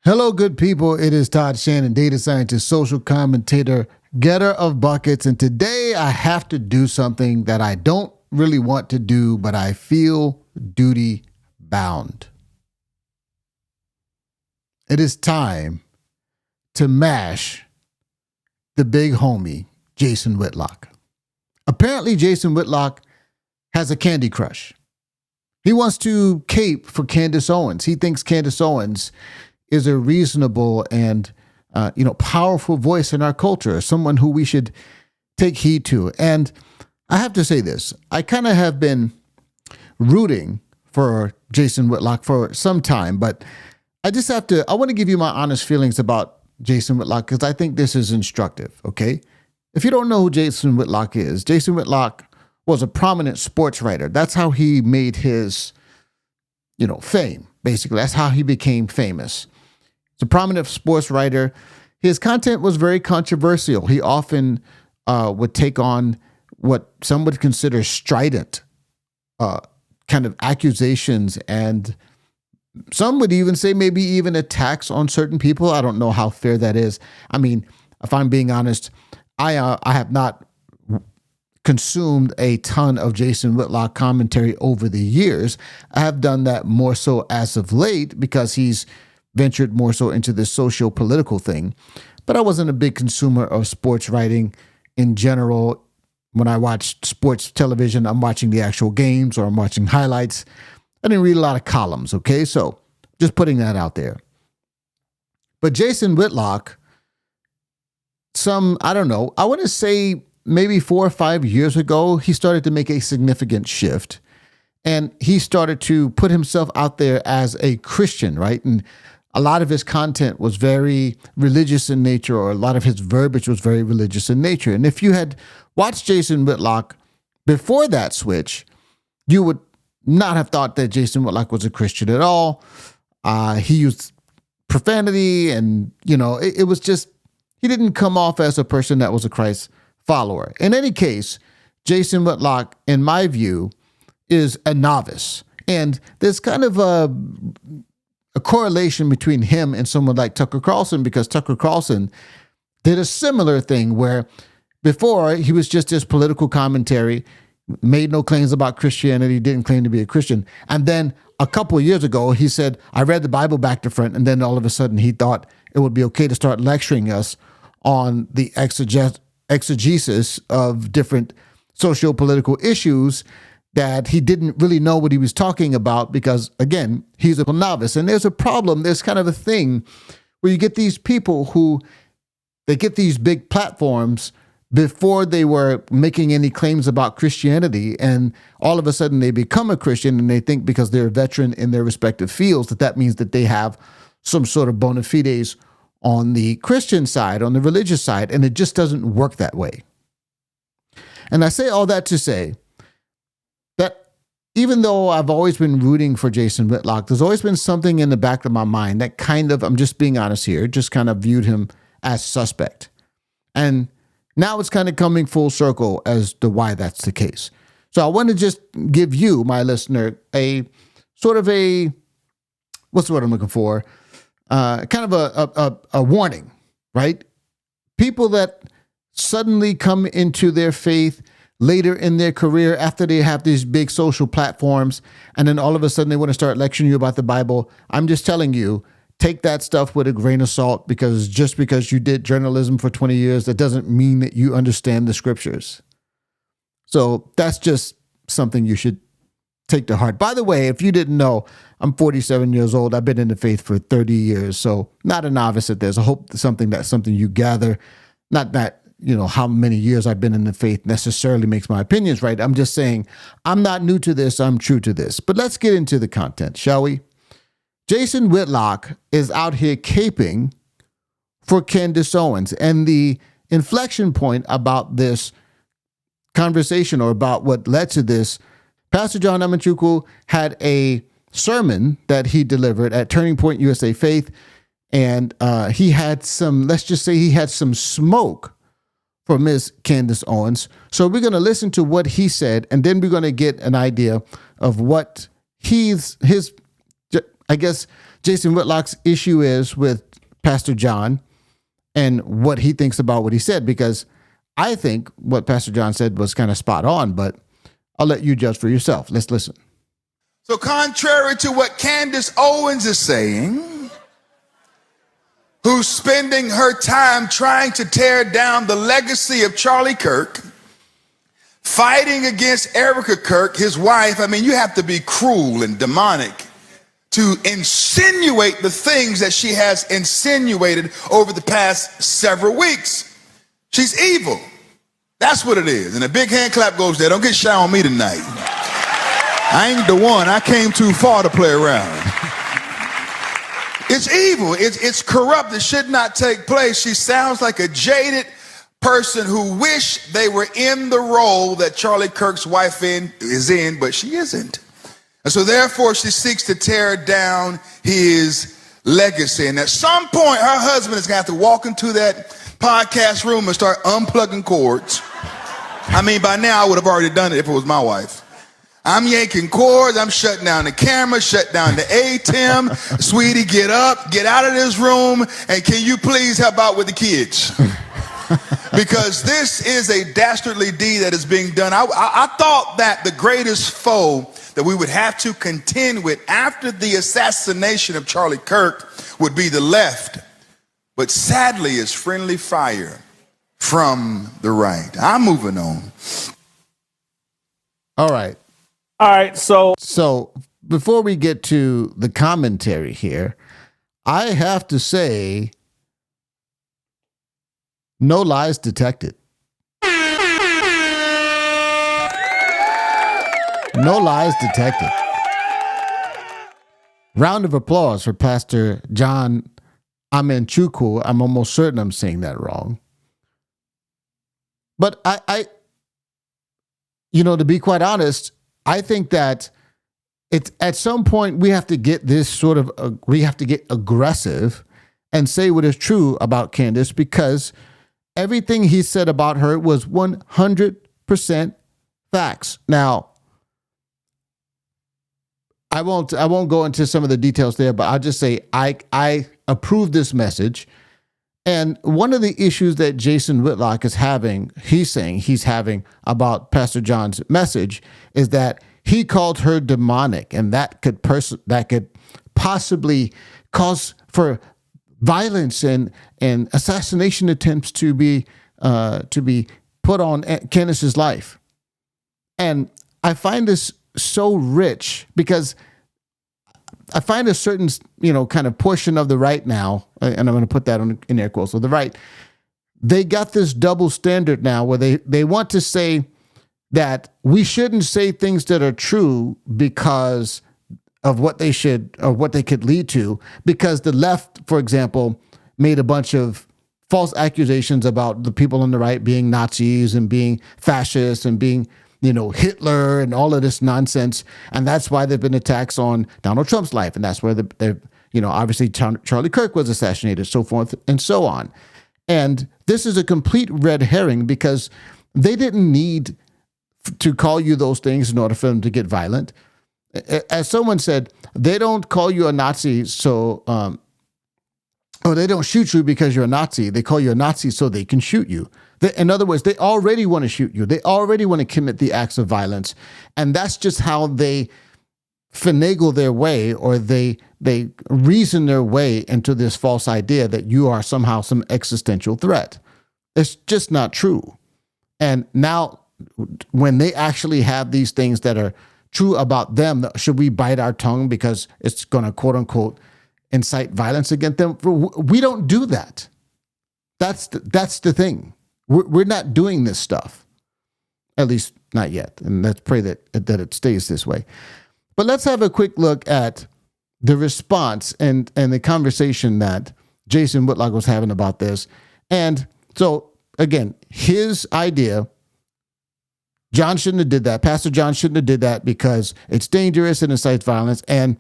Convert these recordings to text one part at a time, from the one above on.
Hello, good people. It is Todd Shannon, data scientist, social commentator, getter of buckets. And today I have to do something that I don't really want to do, but I feel duty bound. It is time to mash the big homie, Jason Whitlock. Apparently, Jason Whitlock has a candy crush. He wants to cape for Candace Owens. He thinks Candace Owens is a reasonable and powerful voice in our culture, someone who we should take heed to. And I have to say this, I kind of have been rooting for Jason Whitlock for some time, but I want to give you my honest feelings about Jason Whitlock because I think this is instructive, okay? If you don't know who Jason Whitlock is, Jason Whitlock was a prominent sports writer. That's how he made his, fame, basically. That's how he became famous. He's a prominent sports writer. His content was very controversial. He often would take on what some would consider strident kind of accusations, and some would even say maybe even attacks on certain people. I don't know how fair that is. I mean, if I'm being honest, I have not consumed a ton of Jason Whitlock commentary over the years. I have done that more so as of late because he's ventured more so into this socio-political thing. But I wasn't a big consumer of sports writing in general. When I watch sports television, I'm watching the actual games or I'm watching highlights. I didn't read a lot of columns, okay? So just putting that out there. But Jason Whitlock, I want to say maybe 4 or 5 years ago, he started to make a significant shift. And he started to put himself out there as a Christian, right? And a lot of his content was very religious in nature, or a lot of his verbiage was very religious in nature. And if you had watched Jason Whitlock before that switch, you would not have thought that Jason Whitlock was a Christian at all. He used profanity and, it was just, he didn't come off as a person that was a Christ follower. In any case, Jason Whitlock, in my view, is a novice. And there's kind of a correlation between him and someone like Tucker Carlson, because Tucker Carlson did a similar thing where before he was just his political commentary, made no claims about Christianity, didn't claim to be a Christian. And then a couple of years ago, he said, I read the Bible back to front. And then all of a sudden he thought it would be okay to start lecturing us on the exegesis of different socio-political issues that he didn't really know what he was talking about because, again, he's a novice. And there's a problem. There's kind of a thing where you get these people who they get these big platforms before they were making any claims about Christianity. And all of a sudden they become a Christian and they think because they're a veteran in their respective fields that means that they have some sort of bona fides on the Christian side, on the religious side. And it just doesn't work that way. And I say all that to say that even though I've always been rooting for Jason Whitlock, there's always been something in the back of my mind that kind of, I'm just being honest here, just kind of viewed him as suspect. And now it's kind of coming full circle as to why that's the case. So I want to just give you, my listener, a sort of what's the word I'm looking for? Kind of a warning, right? People that suddenly come into their faith later in their career after they have these big social platforms, and then all of a sudden they want to start lecturing you about the Bible. I'm just telling you, take that stuff with a grain of salt, because just because you did journalism for 20 years, that doesn't mean that you understand the scriptures. So that's just something you should take to heart. By the way, if you didn't know, I'm 47 years old. I've been in the faith for 30 years. So not a novice at this. I hope that's something you gather. Not that, how many years I've been in the faith necessarily makes my opinions right. I'm just saying I'm not new to this. I'm true to this. But let's get into the content, shall we? Jason Whitlock is out here caping for Candace Owens. And the inflection point about this conversation, or about what led to this, Pastor John Amanchukwu had a sermon that he delivered at Turning Point USA Faith. And he had some smoke for Miss Candace Owens. So we're going to listen to what he said, and then we're going to get an idea of what his I guess, Jason Whitlock's issue is with Pastor John and what he thinks about what he said, because I think what Pastor John said was kind of spot on, but I'll let you judge for yourself. Let's listen. So contrary to what Candace Owens is saying, who's spending her time trying to tear down the legacy of Charlie Kirk, fighting against Erica Kirk, his wife. I mean, you have to be cruel and demonic to insinuate the things that she has insinuated over the past several weeks. She's evil. That's what it is. And a big hand clap goes there. Don't get shy on me tonight. I ain't the one. I came too far to play around. It's evil. It's corrupt. It should not take place. She sounds like a jaded person who wish they were in the role that Charlie Kirk's wife is in, but she isn't. And so therefore she seeks to tear down his legacy. And at some point, her husband is going to have to walk into that podcast room and start unplugging cords. I mean, by now I would have already done it if it was my wife. I'm yanking cords, I'm shutting down the camera, shut down the ATEM. Sweetie, get up, get out of this room, and can you please help out with the kids? Because this is a dastardly deed that is being done. I thought that the greatest foe that we would have to contend with after the assassination of Charlie Kirk would be the left. But sadly, it's friendly fire from the right. I'm moving on. All right. So before we get to the commentary here, I have to say, no lies detected. No lies detected. Round of applause for Pastor John Amenchukwu. I'm almost certain I'm saying that wrong. But I to be quite honest, I think that it's at some point we have to get we have to get aggressive and say what is true about Candace, because everything he said about her was 100% facts. Now, I won't go into some of the details there, but I'll just say I approve this message. And one of the issues that Jason Whitlock is having, he's saying he's having about Pastor John's message, is that he called her demonic, and that could possibly cause for violence and assassination attempts to be put on Candace's life. And I find this so rich because I find a certain, kind of portion of the right now, and I'm going to put that in air quotes, so the right, they got this double standard now where they want to say that we shouldn't say things that are true because of what they could lead to, because the left, for example, made a bunch of false accusations about the people on the right being Nazis and being fascists and being Hitler and all of this nonsense. And that's why there've been attacks on Donald Trump's life. And that's where obviously Charlie Kirk was assassinated, so forth and so on. And this is a complete red herring, because they didn't need to call you those things in order for them to get violent. As someone said, they don't call you a Nazi or they don't shoot you because you're a Nazi. They call you a Nazi so they can shoot you. In other words, they already want to shoot you. They already want to commit the acts of violence. And that's just how they finagle their way, or they reason their way into this false idea that you are somehow some existential threat. It's just not true. And now when they actually have these things that are true about them, should we bite our tongue because it's going to, quote unquote, incite violence against them? We don't do that. That's the thing. We're not doing this stuff, at least not yet. And let's pray that it stays this way. But let's have a quick look at the response and the conversation that Jason Whitlock was having about this. And so, again, his idea, John shouldn't have did that. Pastor John shouldn't have did that because it's dangerous and incites violence. And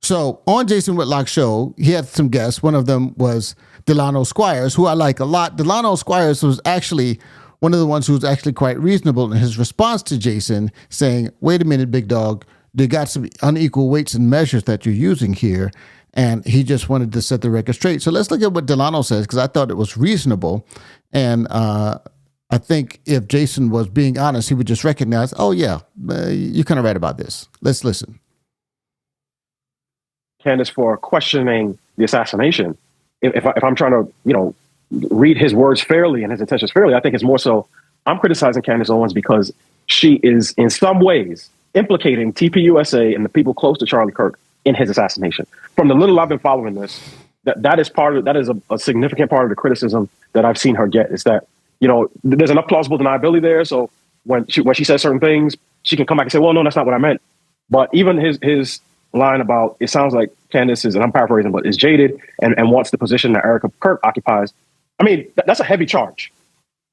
so on Jason Whitlock's show, he had some guests. One of them was Delano Squires, who I like a lot. Delano Squires was actually one of the ones who was actually quite reasonable in his response to Jason, saying, wait a minute, big dog, they got some unequal weights and measures that you're using here. And he just wanted to set the record straight. So let's look at what Delano says, because I thought it was reasonable. And I think if Jason was being honest, he would just recognize, oh, yeah, you're kind of right about this. Let's listen. Candace, for questioning the assassination, if I'm trying to, read his words fairly and his intentions fairly, I think it's more so I'm criticizing Candace Owens because she is in some ways implicating TPUSA and the people close to Charlie Kirk in his assassination. From the little I've been following this, that is a significant part of the criticism that I've seen her get, is that, there's enough plausible deniability there. So when she says certain things, she can come back and say, well, no, that's not what I meant. But even his line about, it sounds like Candace is, and I'm paraphrasing, but is jaded and wants the position that Erica Kirk occupies. I mean, that's a heavy charge,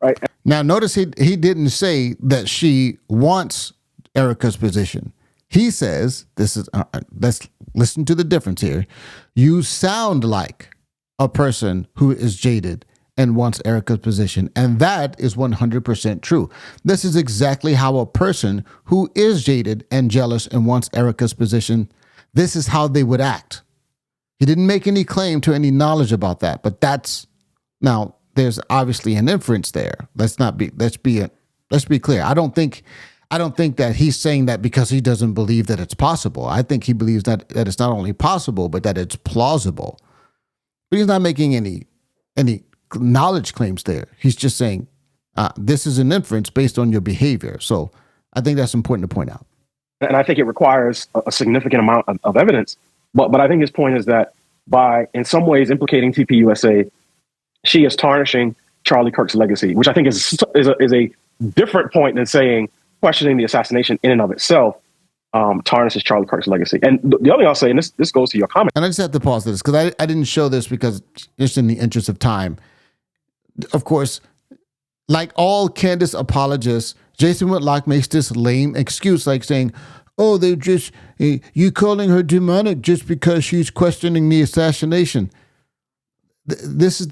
right? Now, notice he didn't say that she wants Erica's position. He says, let's listen to the difference here. You sound like a person who is jaded and wants Erica's position. And that is 100% true. This is exactly how a person who is jaded and jealous and wants Erica's position, this is how they would act. He didn't make any claim to any knowledge about that, but now there's obviously an inference there. Let's be clear. I don't think that he's saying that because he doesn't believe that it's possible. I think he believes that it's not only possible, but that it's plausible. But he's not making any knowledge claims there. He's just saying this is an inference based on your behavior. So I think that's important to point out. And I think it requires a significant amount of evidence. But I think his point is that by, in some ways, implicating TPUSA, she is tarnishing Charlie Kirk's legacy, which I think is a different point than saying questioning the assassination in and of itself tarnishes Charlie Kirk's legacy. And the other thing I'll say, and this goes to your comment. And I just have to pause this because I didn't show this because just in the interest of time. Of course, like all Candace apologists, Jason Whitlock makes this lame excuse like saying, oh, they're just, you calling her demonic just because she's questioning the assassination. This is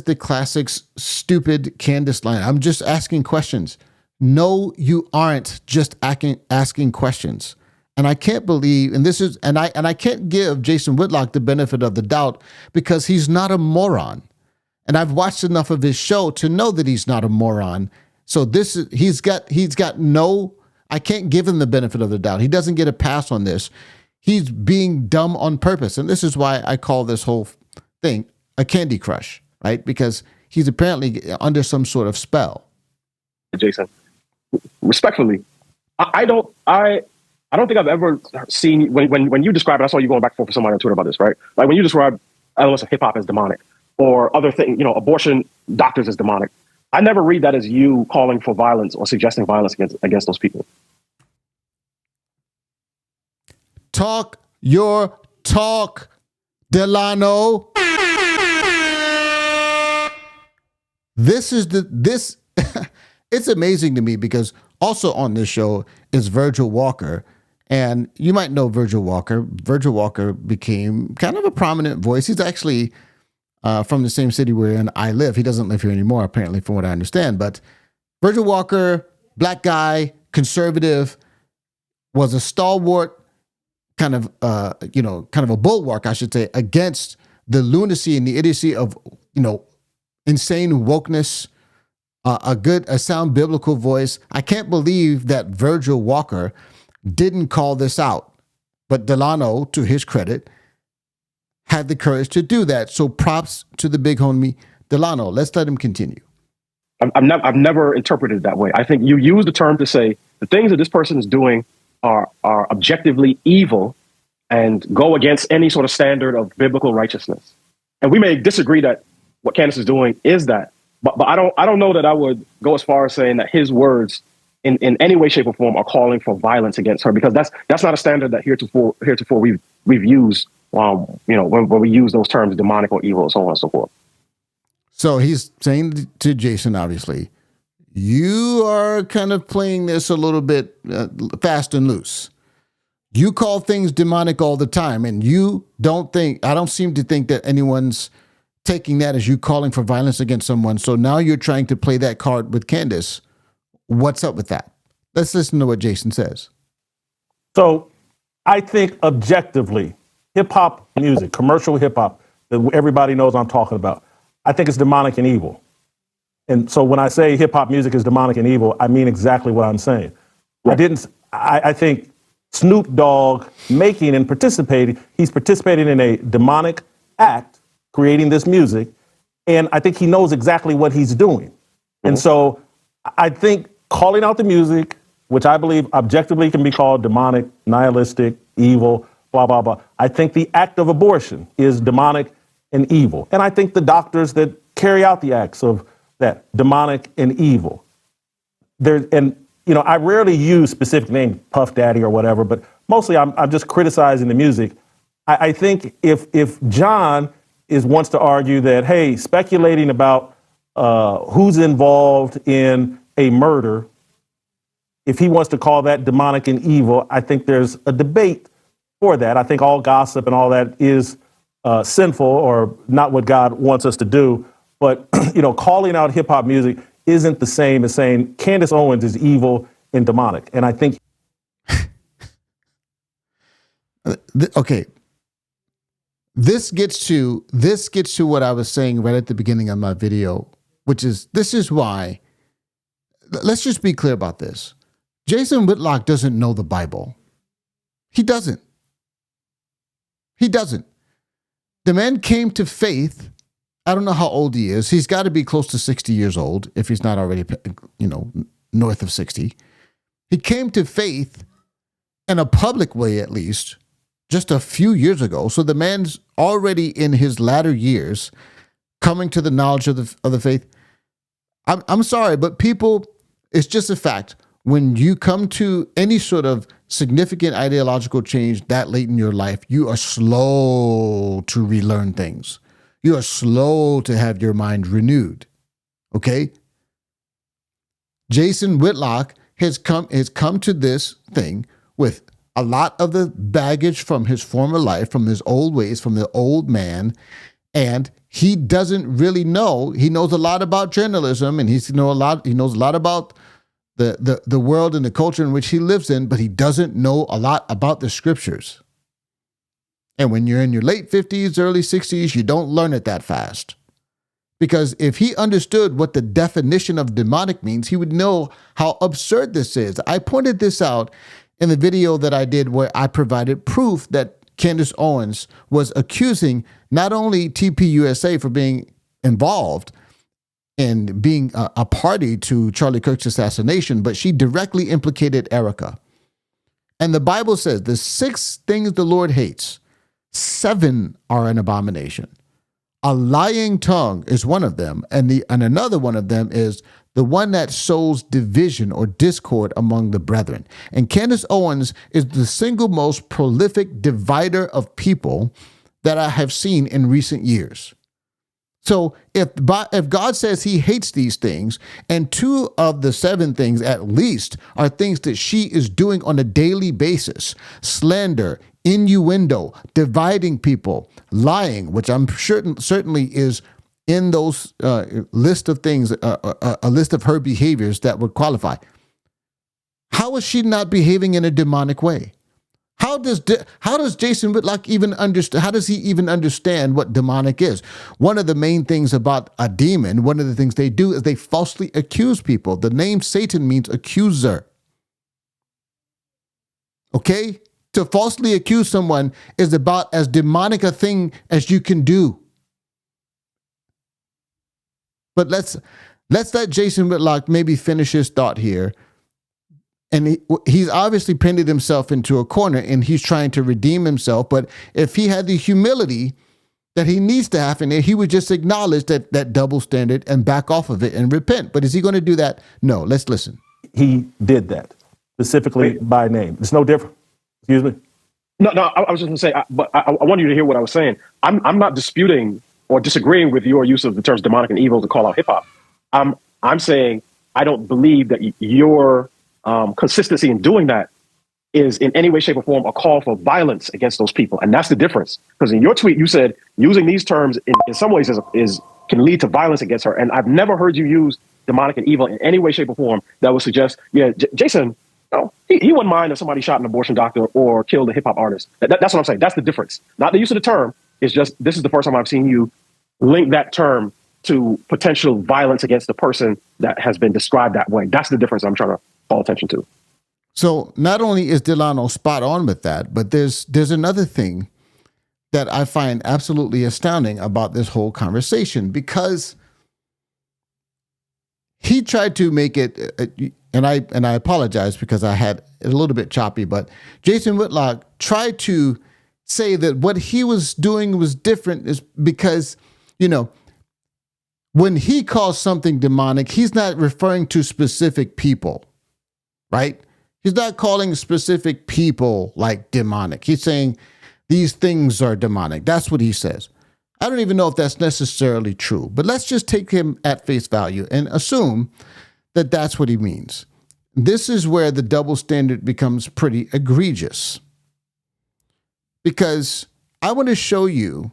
the classic stupid Candace line. I'm just asking questions. No, you aren't just asking questions. And I can't believe, and I can't give Jason Whitlock the benefit of the doubt because he's not a moron. And I've watched enough of his show to know that he's not a moron. So he's got no, I can't give him the benefit of the doubt. He doesn't get a pass on this. He's being dumb on purpose. And this is why I call this whole thing a Candy Crush, right? Because he's apparently under some sort of spell. Jason, respectfully, I don't think I've ever seen when you describe it. I saw you going back and forth with somebody on Twitter about this, right? Like when you describe elements of hip hop as demonic or other things, abortion doctors as demonic. I never read that as you calling for violence or suggesting violence against those people. Talk your talk, Delano. This it's amazing to me because also on this show is Virgil Walker. And you might know Virgil Walker. Virgil Walker became kind of a prominent voice. He's actually from the same city where I live. He doesn't live here anymore, apparently, from what I understand. But Virgil Walker, black guy, conservative, was a stalwart, kind of a bulwark, I should say, against the lunacy and the idiocy of, insane wokeness, a sound biblical voice. I can't believe that Virgil Walker didn't call this out. But Delano, to his credit, had the courage to do that. So props to the big homie Delano. Let's let him continue. I've never interpreted it that way. I think you use the term to say the things that this person is doing are objectively evil and go against any sort of standard of biblical righteousness. And we may disagree that what Candace is doing is that, but I don't know that I would go as far as saying that his words in any way, shape, or form are calling for violence against her, because that's not a standard that heretofore we've used. When we use those terms, demonic or evil, and so on and so forth. So he's saying to Jason, obviously, you are kind of playing this a little bit fast and loose. You call things demonic all the time, and I don't seem to think that anyone's taking that as you calling for violence against someone. So now you're trying to play that card with Candace. What's up with that? Let's listen to what Jason says. So I think objectively, hip hop music, commercial hip hop that everybody knows I'm talking about, I think it's demonic and evil. And so when I say hip hop music is demonic and evil, I mean exactly what I'm saying. Right. I think Snoop Dogg making and participating, he's participating in a demonic act, creating this music, and I think he knows exactly what he's doing. And so I think calling out the music, which I believe objectively can be called demonic, nihilistic, evil, blah, blah, blah. I think the act of abortion is demonic and evil. And I think the doctors that carry out the acts of that, demonic and evil. I rarely use specific names, Puff Daddy or whatever, but mostly I'm just criticizing the music. I think if John wants to argue that, hey, speculating about who's involved in a murder, if he wants to call that demonic and evil, I think there's a debate for that. I think all gossip and all that is sinful or not what God wants us to do. But, calling out hip hop music isn't the same as saying Candace Owens is evil and demonic. And I think. Okay. This gets to what I was saying right at the beginning of my video, which is, this is why, let's just be clear about this. Jason Whitlock doesn't know the Bible. He doesn't. The man came to faith. I don't know how old he is. He's got to be close to 60 years old, if he's not already, north of 60. He came to faith in a public way, at least, just a few years ago. So the man's already in his latter years coming to the knowledge of the faith. I'm sorry, but people, it's just a fact. When you come to any sort of significant ideological change that late in your life, you are slow to relearn things. You are slow to have your mind renewed. Okay? Jason Whitlock has come to this thing with a lot of the baggage from his former life, from his old ways, from the old man, and he doesn't really know. He knows a lot about journalism, and he knows a lot about the world and the culture in which he lives in, but he doesn't know a lot about the scriptures. And when you're in your late 50s, early 60s, you don't learn it that fast. Because if he understood what the definition of demonic means, he would know how absurd this is. I pointed this out in the video that I did where I provided proof that Candace Owens was accusing not only TPUSA for being involved in being a party to Charlie Kirk's assassination, but she directly implicated Erica. And the Bible says the 6 things the Lord hates, 7 are an abomination. A lying tongue is one of them, and another one of them is the one that sows division or discord among the brethren. And Candace Owens is the single most prolific divider of people that I have seen in recent years. So if God says he hates these things, and 2 of the 7 things at least are things that she is doing on a daily basis, slander, innuendo, dividing people, lying, which I'm sure certainly is in those list of things, a list of her behaviors that would qualify. How is she not behaving in a demonic way? How does Jason Whitlock even understand? How does he even understand what demonic is? One of the main things about a demon, one of the things they do is they falsely accuse people. The name Satan means accuser. Okay? To falsely accuse someone is about as demonic a thing as you can do. But let's let Jason Whitlock maybe finish his thought here. And he's obviously painted himself into a corner, and he's trying to redeem himself. But if he had the humility that he needs to have in it, he would just acknowledge that double standard and back off of it and repent. But is he going to do that? No. Let's listen. He did that specifically by name. It's no different. Excuse me. No, I was just going to say, but I want you to hear what I was saying. I'm not disputing or disagreeing with your use of the terms demonic and evil to call out hip hop. I'm saying I don't believe that your consistency in doing that is in any way, shape, or form a call for violence against those people. And that's the difference. Because in your tweet, you said using these terms in some ways can lead to violence against her. And I've never heard you use demonic and evil in any way, shape, or form that would suggest, Jason, No, he wouldn't mind if somebody shot an abortion doctor or killed a hip hop artist. That's what I'm saying. That's the difference. Not the use of the term. It's just this is the first time I've seen you link that term to potential violence against the person that has been described that way. That's the difference I'm trying to call attention to. So not only is Delano spot on with that, but there's another thing that I find absolutely astounding about this whole conversation, because he tried to make it, and I apologize because I had it a little bit choppy, but Jason Whitlock tried to say that what he was doing was different is because, when he calls something demonic, he's not referring to specific people, right? He's not calling specific people like demonic. He's saying these things are demonic. That's what he says. I don't even know if that's necessarily true, but let's just take him at face value and assume that that's what he means. This is where the double standard becomes pretty egregious, because I want to show you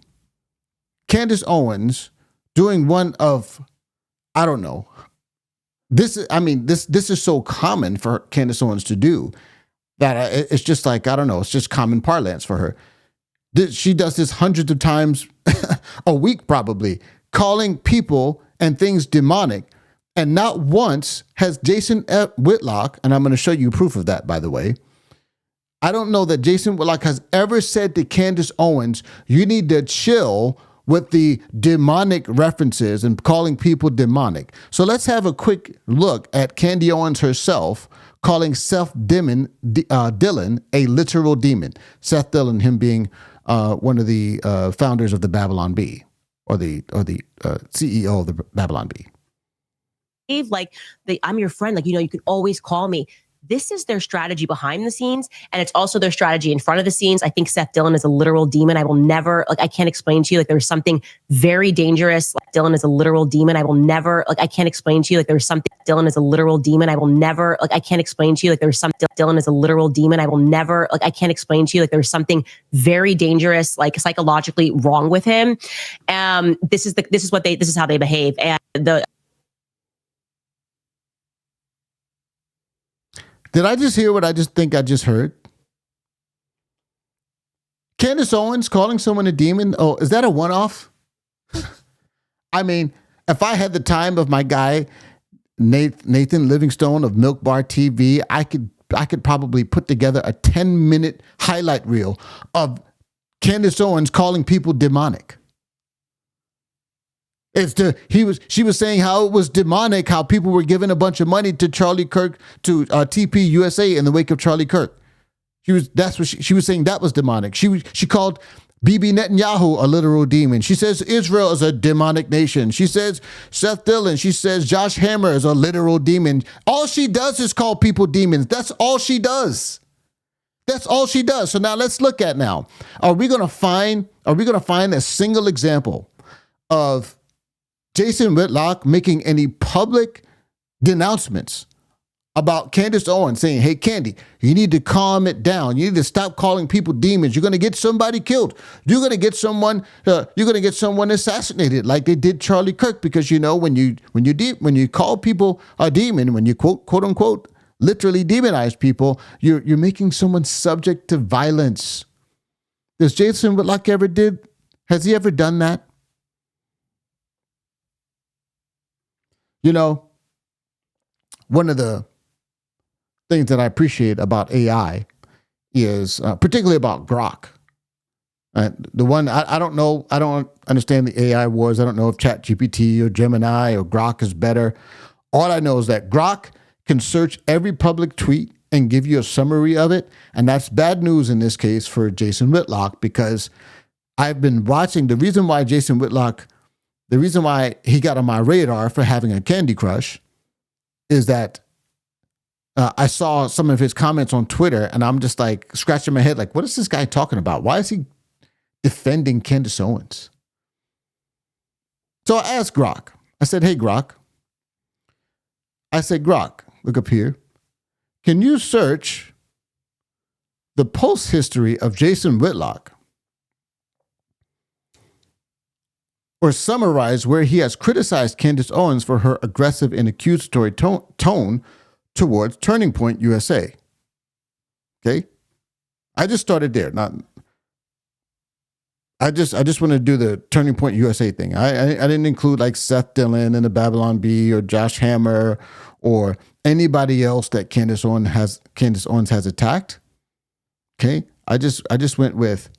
Candace Owens doing one of, I don't know, this is so common for Candace Owens to do that it's just like, I don't know, it's just common parlance for her. She does this hundreds of times a week, probably, calling people and things demonic. And not once has Jason Whitlock, and I'm going to show you proof of that, by the way. I don't know that Jason Whitlock has ever said to Candace Owens, you need to chill with the demonic references and calling people demonic. So let's have a quick look at Candy Owens herself calling Seth Dillon a literal demon. Seth Dillon, him being one of the founders of the Babylon Bee, or the CEO of the Babylon Bee. I'm your friend. You can always call me. This is their strategy behind the scenes, and it's also their strategy in front of the scenes. I think Seth Dillon is a literal demon. I will never, I can't explain to you, there's something very dangerous. Dillon is a literal demon. I will never, I can't explain to you, there's something, Dillon is a literal demon. I will never, I can't explain to you, there's something, Dillon is a literal demon. I will never, I can't explain to you, there's something very dangerous, psychologically wrong with him. This is how they behave. And Did I just hear what I just think I just heard? Candace Owens calling someone a demon? Oh, is that a one-off? I mean, if I had the time of my guy, Nathan Livingstone of Milk Bar TV, I could probably put together a 10-minute highlight reel of Candace Owens calling people demonic. She was saying how it was demonic, how people were giving a bunch of money to Charlie Kirk, to TP USA in the wake of Charlie Kirk. She was saying that was demonic. She called Bibi Netanyahu a literal demon. She says Israel is a demonic nation. She says Seth Dillon. She says Josh Hammer is a literal demon. All she does is call people demons. That's all she does. That's all she does. So now let's look at now. Are we going to find a single example of Jason Whitlock making any public denouncements about Candace Owens, saying, hey, Candy, you need to calm it down. You need to stop calling people demons. You're going to get somebody killed. You're going to get someone assassinated like they did Charlie Kirk, because when you call people a demon, when you quote unquote literally demonize people, you're making someone subject to violence. Has Jason Whitlock has he ever done that? One of the things that I appreciate about AI is particularly about Grok. The one I don't know, I don't understand the AI wars. I don't know if ChatGPT or Gemini or Grok is better. All I know is that Grok can search every public tweet and give you a summary of it. And that's bad news in this case for Jason Whitlock, because I've been watching. The reason why he got on my radar for having a candy crush is that I saw some of his comments on Twitter, and I'm just like scratching my head, like, what is this guy talking about? Why is he defending Candace Owens? So I asked Grok. I said, hey, Grok. I said, Grok, look up here. Can you search the post history of Jason Whitlock, or summarize where he has criticized Candace Owens for her aggressive and accusatory tone towards Turning Point USA? Okay. I just started there. I just want to do the Turning Point USA thing. I didn't include like Seth Dillon and the Babylon Bee or Josh Hammer or anybody else that Candace Owens has attacked. Okay. I just went with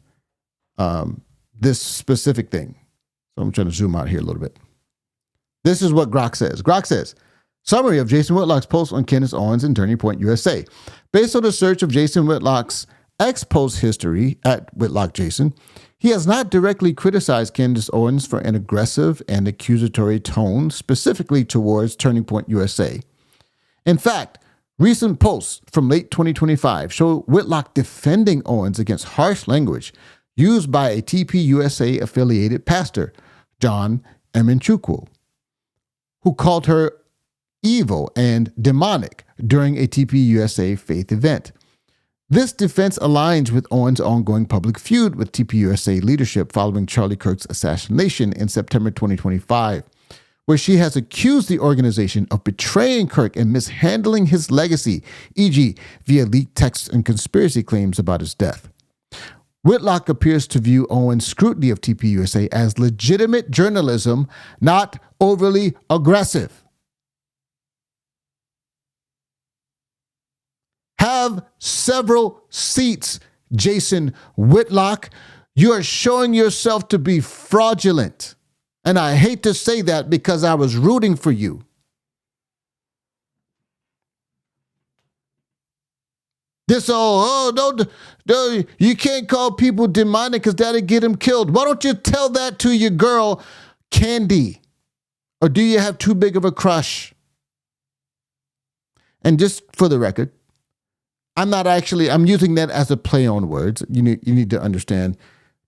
this specific thing. So I'm trying to zoom out here a little bit. This is what Grok says. Grok says, summary of Jason Whitlock's post on Candace Owens and Turning Point USA. Based on a search of Jason Whitlock's ex-post history at Whitlock Jason, he has not directly criticized Candace Owens for an aggressive and accusatory tone, specifically towards Turning Point USA. In fact, recent posts from late 2025 show Whitlock defending Owens against harsh language used by a TPUSA affiliated pastor, John Emenchukwu, who called her evil and demonic during a TPUSA faith event. This defense aligns with Owens' ongoing public feud with TPUSA leadership following Charlie Kirk's assassination in September 2025, where she has accused the organization of betraying Kirk and mishandling his legacy, e.g., via leaked texts and conspiracy claims about his death. Whitlock appears to view Owens' scrutiny of TPUSA as legitimate journalism, not overly aggressive. Have several seats, Jason Whitlock. You are showing yourself to be fraudulent. And I hate to say that because I was rooting for you. No, you can't call people demonic because that'll get them killed. Why don't you tell that to your girl, Candy? Or do you have too big of a crush? And just for the record, I'm using that as a play on words. You need to understand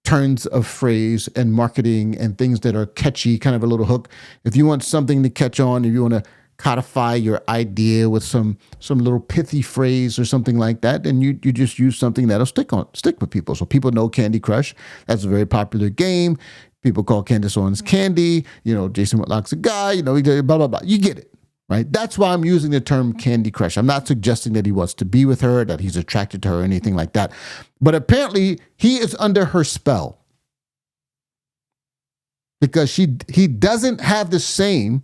turns of phrase and marketing and things that are catchy, kind of a little hook. If you want something to catch on, if you want to codify your idea with some little pithy phrase or something like that, then you just use something that'll stick with people. So people know Candy Crush. That's a very popular game. People call Candace Owens Candy. Jason Whitlock's a guy. Blah, blah, blah. You get it. Right? That's why I'm using the term Candy Crush. I'm not suggesting that he wants to be with her, that he's attracted to her, or anything like that. But apparently, he is under her spell because he doesn't have the same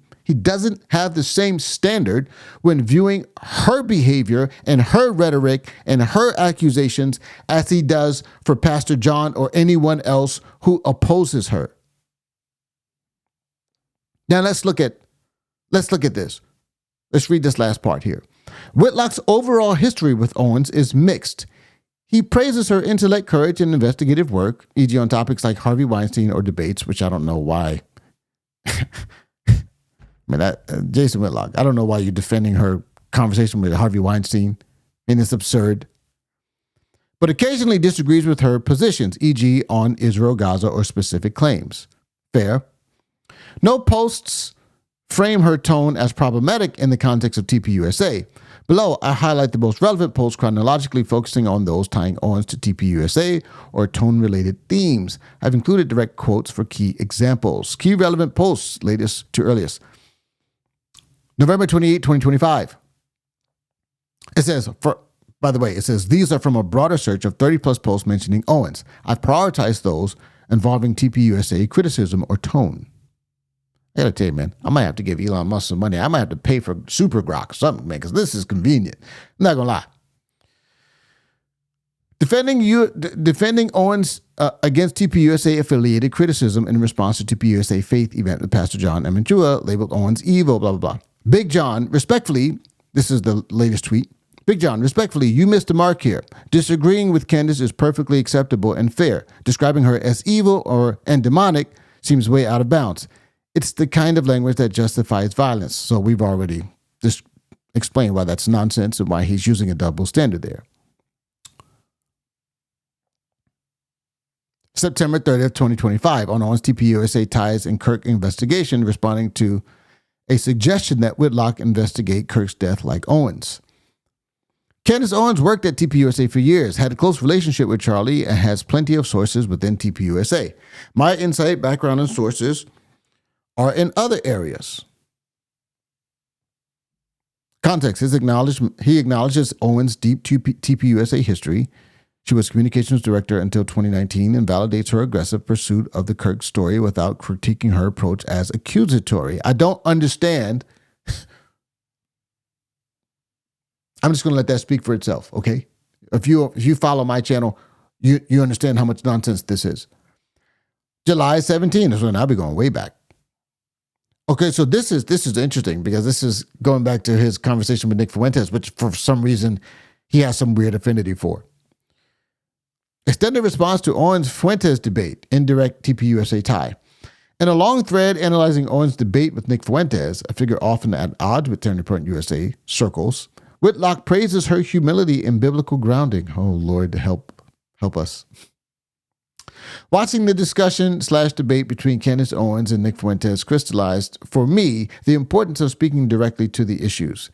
standard when viewing her behavior and her rhetoric and her accusations as he does for Pastor John or anyone else who opposes her. Now let's look at this. Let's read this last part here. Whitlock's overall history with Owens is mixed. He praises her intellect, courage, and investigative work, e.g. on topics like Harvey Weinstein or debates, which I don't know why. Jason Whitlock, I don't know why you're defending her conversation with Harvey Weinstein. It's absurd. But occasionally disagrees with her positions, e.g. on Israel, Gaza, or specific claims. Fair. No posts frame her tone as problematic in the context of TPUSA. Below, I highlight the most relevant posts chronologically focusing on those tying Owens to TPUSA or tone-related themes. I've included direct quotes for key examples. Key relevant posts, latest to earliest. November 28, 2025. It says, these are from a broader search of 30-plus posts mentioning Owens. I've prioritized those involving TPUSA criticism or tone. I gotta tell you, man, I might have to give Elon Musk some money. I might have to pay for Super Grok or something, man, because this is convenient. I'm not gonna lie. Defending Owens against TPUSA affiliated criticism in response to TPUSA faith event with Pastor John Emenchukwu labeled Owens evil, blah, blah, blah. Big John, respectfully, this is the latest tweet. Big John, respectfully, you missed the mark here. Disagreeing with Candace is perfectly acceptable and fair. Describing her as evil and demonic seems way out of bounds. It's the kind of language that justifies violence. So we've already just explained why that's nonsense and why he's using a double standard there. September 30th, 2025, on Owens TPUSA ties and Kirk investigation, responding to a suggestion that Whitlock investigate Kirk's death like Owens. Candace Owens worked at TPUSA for years, had a close relationship with Charlie, and has plenty of sources within TPUSA. My insight, background, and sources are in other areas. Context: he acknowledges Owens' deep TPUSA history. She was communications director until 2019 and validates her aggressive pursuit of the Kirk story without critiquing her approach as accusatory. I don't understand. I'm just going to let that speak for itself, okay? If you follow my channel, you understand how much nonsense this is. July 17 is when I'll be going way back. Okay, so this is interesting because this is going back to his conversation with Nick Fuentes, which for some reason he has some weird affinity for. Extended response to Owens-Fuentes debate, indirect TPUSA tie. In a long thread analyzing Owens' debate with Nick Fuentes, a figure often at odds with Turning Point USA circles, Whitlock praises her humility and biblical grounding. Oh, Lord, help us. Watching the discussion/debate between Candace Owens and Nick Fuentes crystallized, for me, the importance of speaking directly to the issues.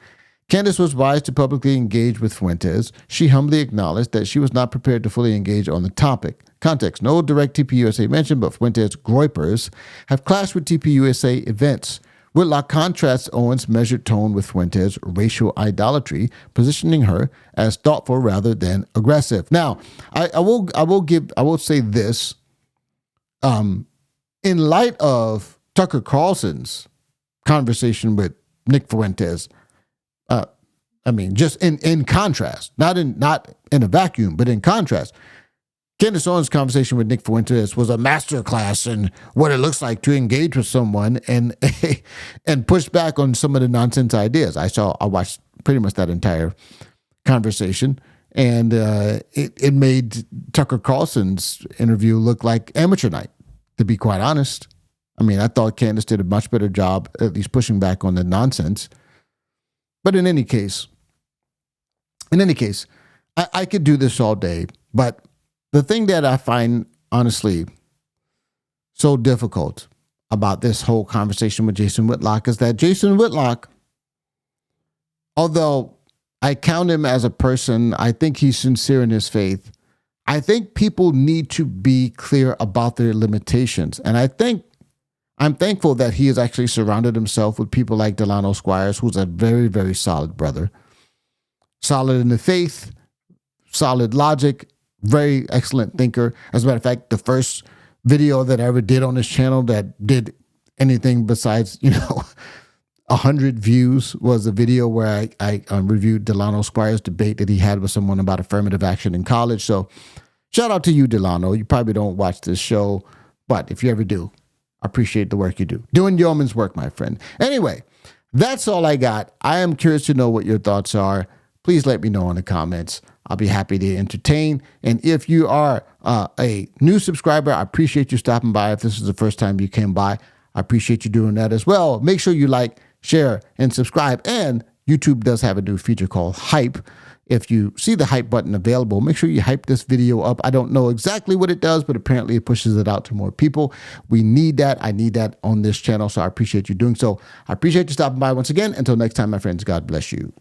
Candace was wise to publicly engage with Fuentes. She humbly acknowledged that she was not prepared to fully engage on the topic. Context: no direct TPUSA mention, but Fuentes' groypers have clashed with TPUSA events. Whitlock contrasts Owens' measured tone with Fuentes' racial idolatry, positioning her as thoughtful rather than aggressive. Now, I will say this. In light of Tucker Carlson's conversation with Nick Fuentes, just in contrast, not in a vacuum, but in contrast, Candace Owens' conversation with Nick Fuentes was a masterclass in what it looks like to engage with someone and push back on some of the nonsense ideas. I watched pretty much that entire conversation, and it made Tucker Carlson's interview look like amateur night, to be quite honest. I mean, I thought Candace did a much better job at least pushing back on the nonsense. But in any case, I could do this all day, but the thing that I find, honestly, so difficult about this whole conversation with Jason Whitlock is that Jason Whitlock, although I count him as a person, I think he's sincere in his faith. I think people need to be clear about their limitations. And I'm thankful that he has actually surrounded himself with people like Delano Squires, who's a very, very solid brother. Solid in the faith, solid logic, very excellent thinker. As a matter of fact, the first video that I ever did on this channel that did anything besides, 100 views was a video where I reviewed Delano Squires' debate that he had with someone about affirmative action in college. So shout out to you, Delano. You probably don't watch this show, but if you ever do, I appreciate the work you do. Doing yeoman's work, my friend. Anyway, that's all I got. I am curious to know what your thoughts are. Please let me know in the comments. I'll be happy to entertain. And if you are a new subscriber, I appreciate you stopping by. If this is the first time you came by, I appreciate you doing that as well. Make sure you like, share, and subscribe. And YouTube does have a new feature called Hype. If you see the hype button available, make sure you hype this video up. I don't know exactly what it does, but apparently it pushes it out to more people. We need that. I need that on this channel, so I appreciate you doing so. I appreciate you stopping by once again. Until next time, my friends, God bless you.